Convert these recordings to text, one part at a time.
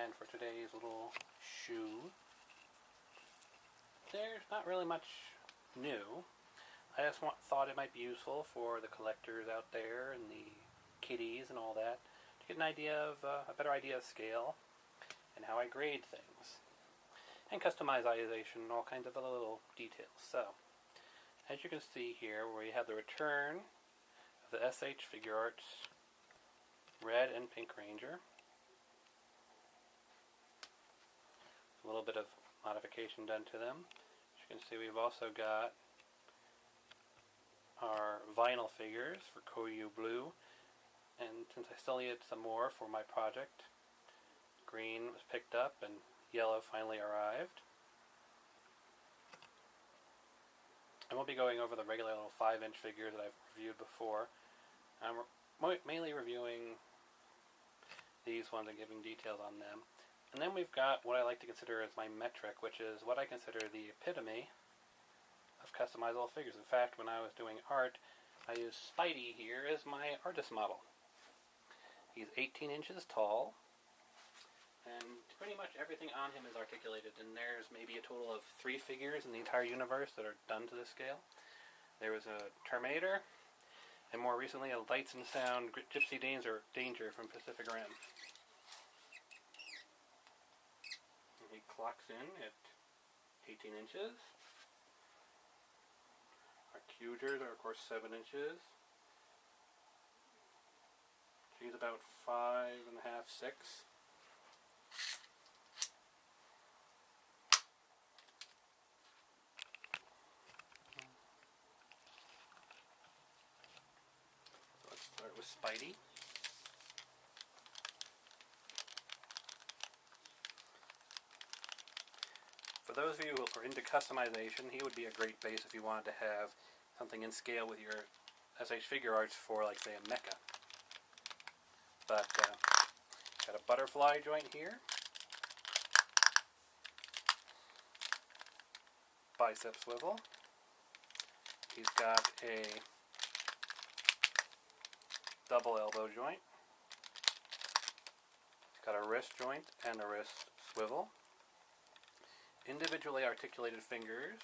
And for today's little shoe, there's not really much new. I just thought it might be useful for the collectors out there and the kiddies and all that to get an idea of a better idea of scale and how I grade things and customization and all kinds of other little details. So, as you can see here, we have the return of the SH Figurarts Red and Pink Ranger. A little bit of modification done to them. As you can see, we've also got our vinyl figures for Kyoryuger blue, and since I still needed some more for my project, green was picked up and yellow finally arrived. I won't be going over the regular little 5-inch figures that I've reviewed before. I'm mainly reviewing these ones and giving details on them. And then we've got what I like to consider as my metric, which is what I consider the epitome of customizable figures. In fact, when I was doing art, I used Spidey here as my artist model. He's 18 inches tall, and pretty much everything on him is articulated, and there's maybe a total of 3 figures in the entire universe that are done to this scale. There was a Terminator, and more recently a Lights and Sound Gypsy Danger from Pacific Rim. He clocks in at 18 inches. Our Kyogers are, of course, 7 inches. He's about 5.5, 6. So let's start with Spidey. For those of you who are into customization, he would be a great base if you wanted to have something in scale with your SH Figurarts for, like, say, a mecha. But, got a butterfly joint here. Bicep swivel. He's got a double elbow joint. He's got a wrist joint and a wrist swivel. Individually articulated fingers.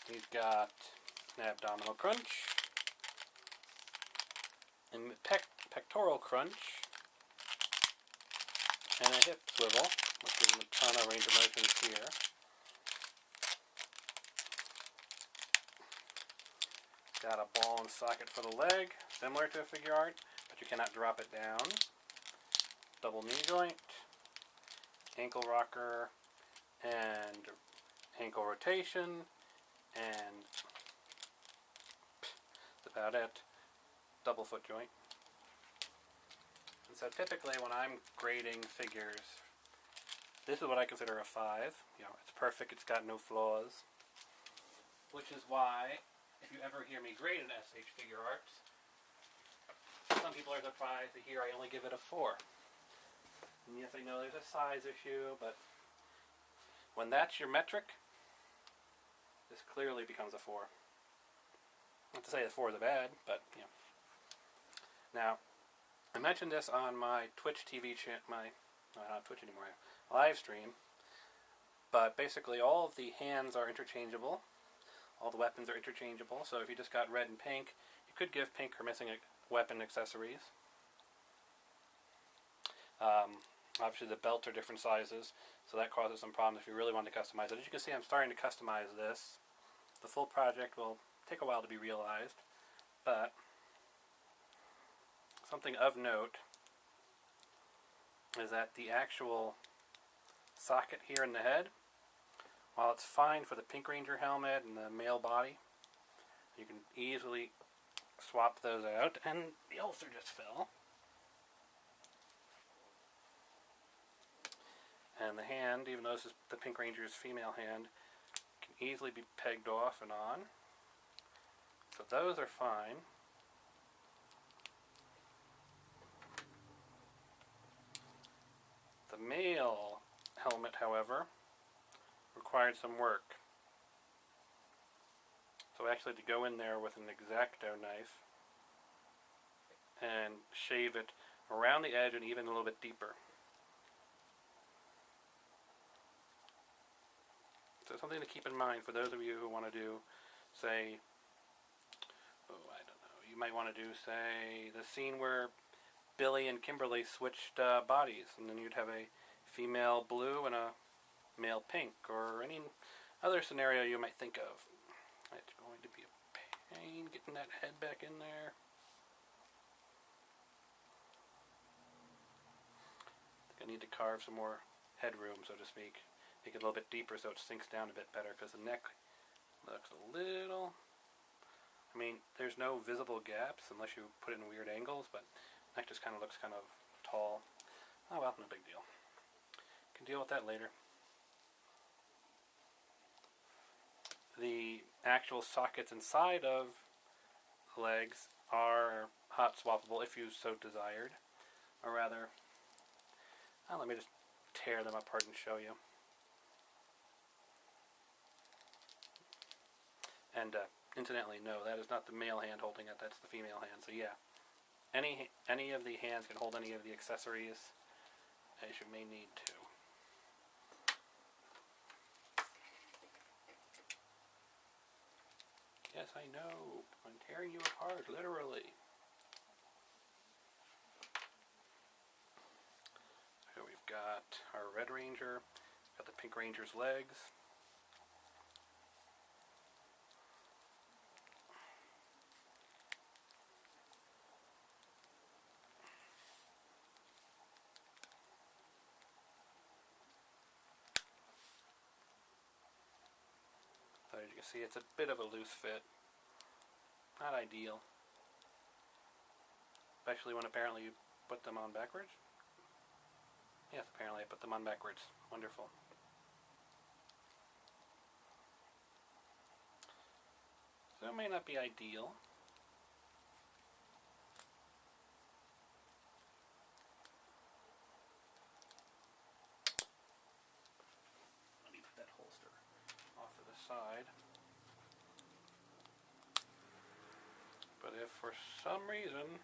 He's got an abdominal crunch, and pectoral crunch, and a hip swivel, which is a ton of range of motions here. Got a ball and socket for the leg, similar to a figure art, but you cannot drop it down. Double knee joint, ankle rocker, and ankle rotation, and that's about it. Double foot joint. And so typically when I'm grading figures, this is what I consider a 5. You know, it's perfect, it's got no flaws. Which is why, if you ever hear me grade an SH Figurarts, some people are surprised to hear I only give it a 4. And yes, I know there's a size issue, but when that's your metric, this clearly becomes a 4. Not to say that 4 is bad, but, you know. Now, I mentioned this on my Twitch TV channel, not Twitch anymore, live stream, but basically all of the hands are interchangeable. All the weapons are interchangeable, so if you just got red and pink, you could give pink or missing weapon accessories. Obviously the belts are different sizes, so that causes some problems if you really want to customize it. As you can see, I'm starting to customize this. The full project will take a while to be realized, but something of note is that the actual socket here in the head, while it's fine for the Pink Ranger helmet and the male body, you can easily swap those out, and the ulcer just fell. And the hand, even though this is the Pink Ranger's female hand, can easily be pegged off and on. So those are fine. The male helmet, however, required some work. So I actually had to go in there with an X-Acto knife and shave it around the edge and even a little bit deeper. So something to keep in mind for those of you who want to do, say, oh, I don't know, you might want to do, say, the scene where Billy and Kimberly switched bodies, and then you'd have a female blue and a male pink, or any other scenario you might think of. It's going to be a pain getting that head back in there. I think I need to carve some more headroom, so to speak. Make it a little bit deeper so it sinks down a bit better, because the neck looks a little... I mean, there's no visible gaps unless you put it in weird angles, but the neck just kind of looks kind of tall. Oh well, no big deal. Can deal with that later. The actual sockets inside of the legs are hot swappable if you so desired. Or rather, let me just tear them apart and show you. And incidentally, no, that is not the male hand holding it, that's the female hand. So yeah, any of the hands can hold any of the accessories as you may need to. Yes, I know. I'm tearing you apart, literally. So we've got our Red Ranger, got the Pink Ranger's legs. So as you can see, it's a bit of a loose fit. Not ideal. Especially when apparently you put them on backwards. Yes, apparently I put them on backwards. Wonderful. So it may not be ideal. Let me put that holster off to the side. But if for some reason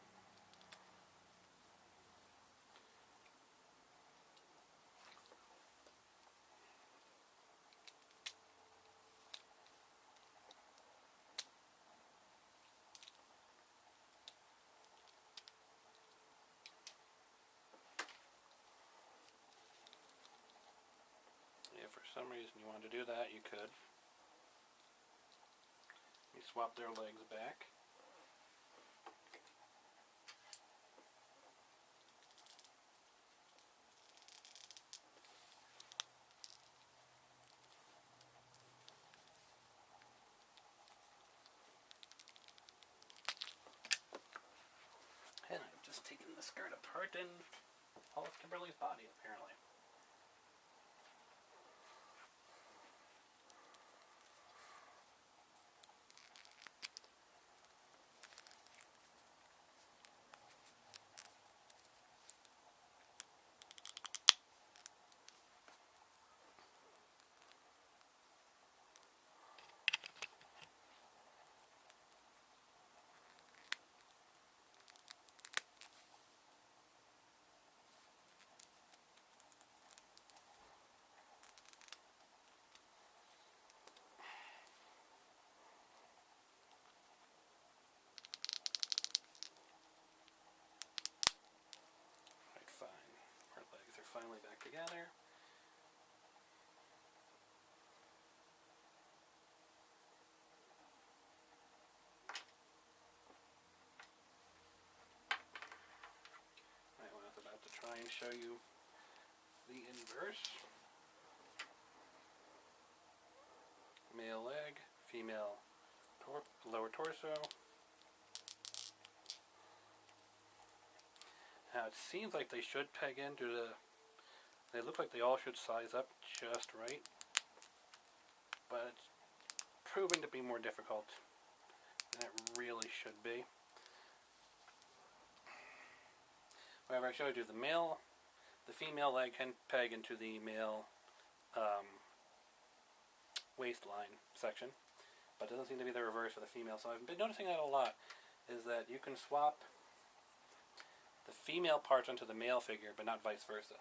you wanted to do that, you could. You swap their legs back. And I've just taken the skirt apart and all of Kimberly's body, apparently. Finally back together. Right, well, I was about to try and show you the inverse. Male leg, female lower torso. Now it seems like they should peg into the... They look like they all should size up just right, but it's proving to be more difficult than it really should be. However, I showed you the female leg can peg into the male waistline section, but it doesn't seem to be the reverse for the female. So I've been noticing that a lot, is that you can swap the female parts onto the male figure, but not vice versa.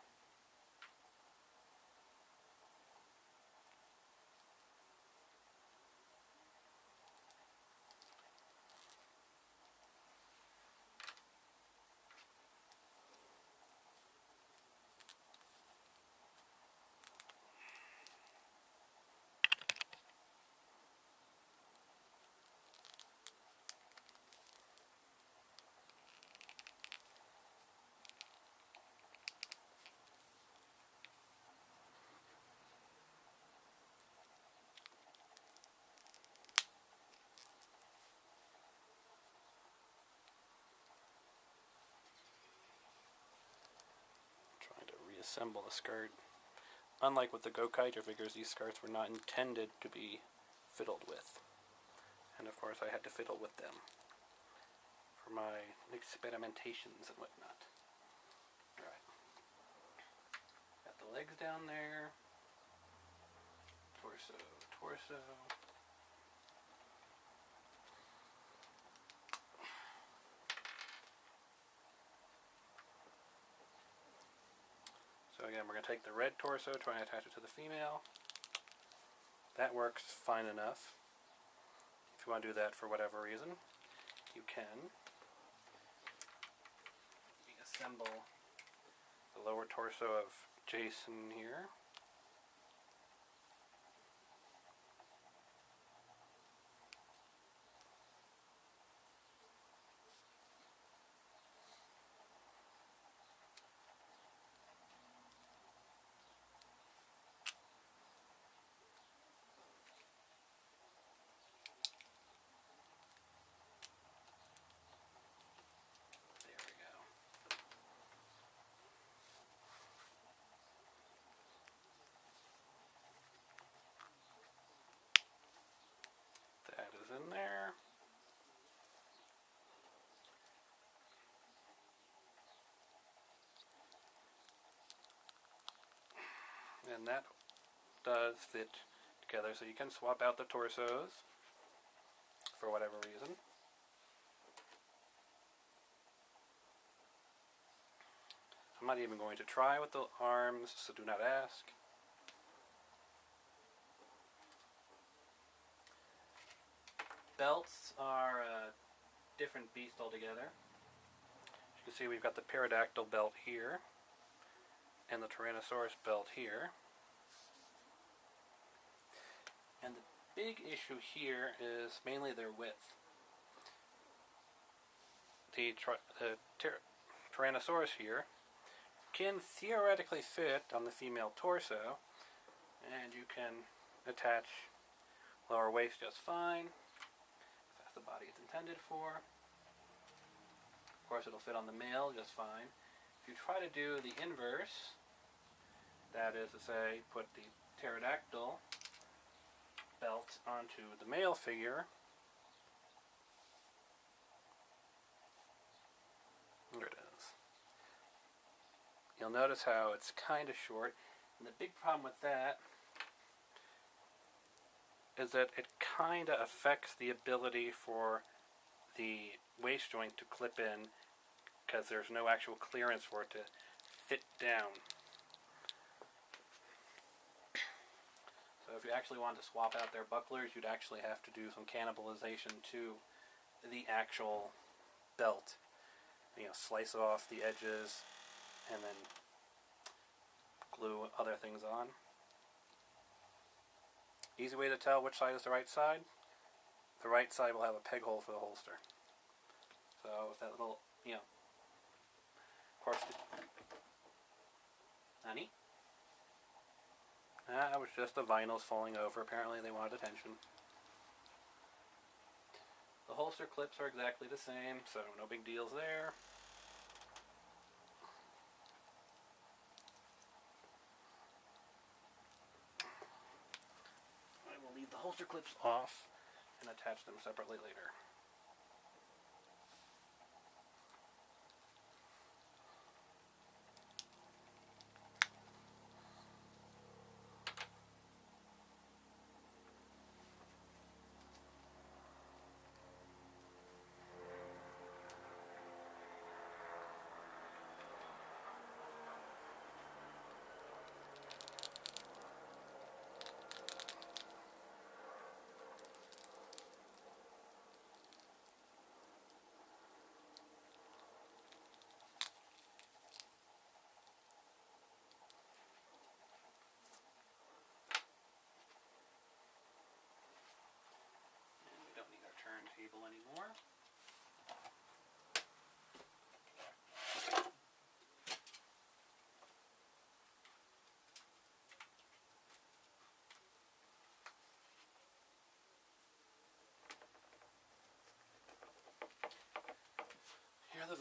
Assemble the skirt. Unlike with the Gokaiger figures, these skirts were not intended to be fiddled with. And of course I had to fiddle with them for my experimentations and whatnot. Alright. Got the legs down there. Torso, torso. So again, we're going to take the red torso, try and attach it to the female. That works fine enough. If you want to do that for whatever reason, you can. Assemble the lower torso of Jason here. In there. And that does fit together, so you can swap out the torsos for whatever reason. I'm not even going to try with the arms, so do not ask. Belts are a different beast altogether. As you can see, we've got the pterodactyl belt here and the Tyrannosaurus belt here. And the big issue here is mainly their width. The Tyrannosaurus here can theoretically fit on the female torso, and you can attach lower waist just fine. The body it's intended for. Of course, it'll fit on the male just fine. If you try to do the inverse, that is to say, put the pterodactyl belt onto the male figure, there it is. You'll notice how it's kind of short, and the big problem with that is that it kind of affects the ability for the waist joint to clip in, because there's no actual clearance for it to fit down. So if you actually wanted to swap out their bucklers, you'd actually have to do some cannibalization to the actual belt. You know, slice off the edges and then glue other things on. Easy way to tell which side is the right side. The right side will have a peg hole for the holster. So with that little, you know, of course, honey? That was just the Vinals falling over. Apparently they wanted attention. The holster clips are exactly the same, so no big deals there. The holster clips off and attach them separately later.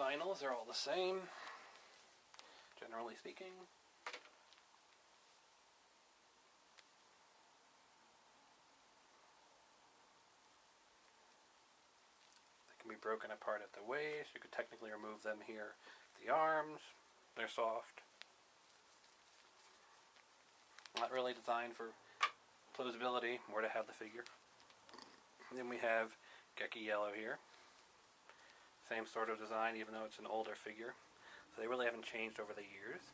Vinals are all the same, generally speaking. They can be broken apart at the waist. You could technically remove them here at the arms. They're soft. Not really designed for closability, more to have the figure. And then we have Geki Yellow here. Same sort of design, even though it's an older figure. So they really haven't changed over the years.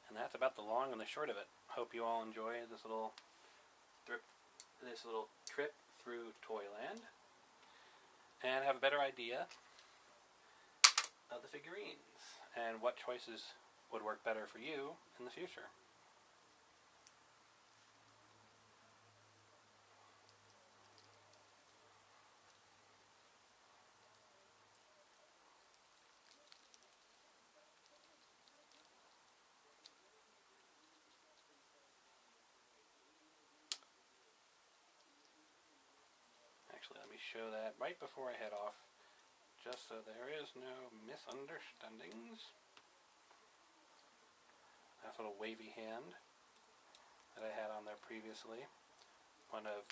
And that's about the long and the short of it. Hope you all enjoy this little trip through Toyland and have a better idea of the figurines and what choices would work better for you in the future. Actually, let me show that right before I head off, just so there is no misunderstandings. That little wavy hand that I had on there previously, one of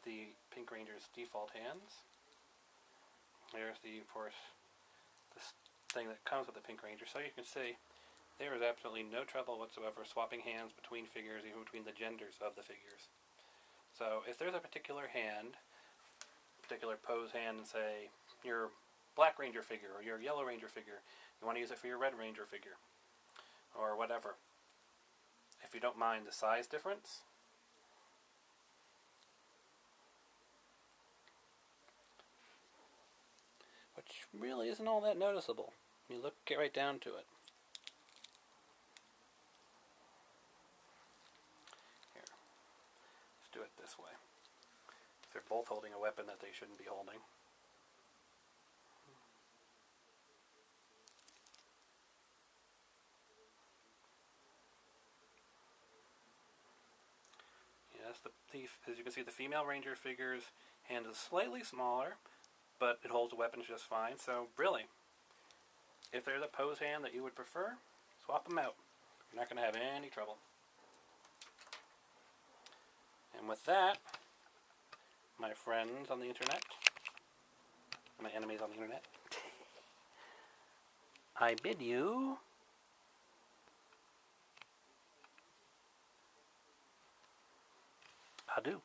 the Pink Ranger's default hands. There's the, of course, this thing that comes with the Pink Ranger, so you can see there is absolutely no trouble whatsoever swapping hands between figures, even between the genders of the figures. So if there's a particular hand, particular pose hand, and say your Black Ranger figure or your Yellow Ranger figure, you want to use it for your Red Ranger figure or whatever, if you don't mind the size difference, which really isn't all that noticeable. You get right down to it. Here, let's do it this way. They're both holding a weapon that they shouldn't be holding. Yes, as you can see, the female Ranger figure's hand is slightly smaller, but it holds the weapons just fine. So really, if there's a pose hand that you would prefer, swap them out. You're not going to have any trouble. And with that, my friends on the internet, my enemies on the internet, I bid you adieu.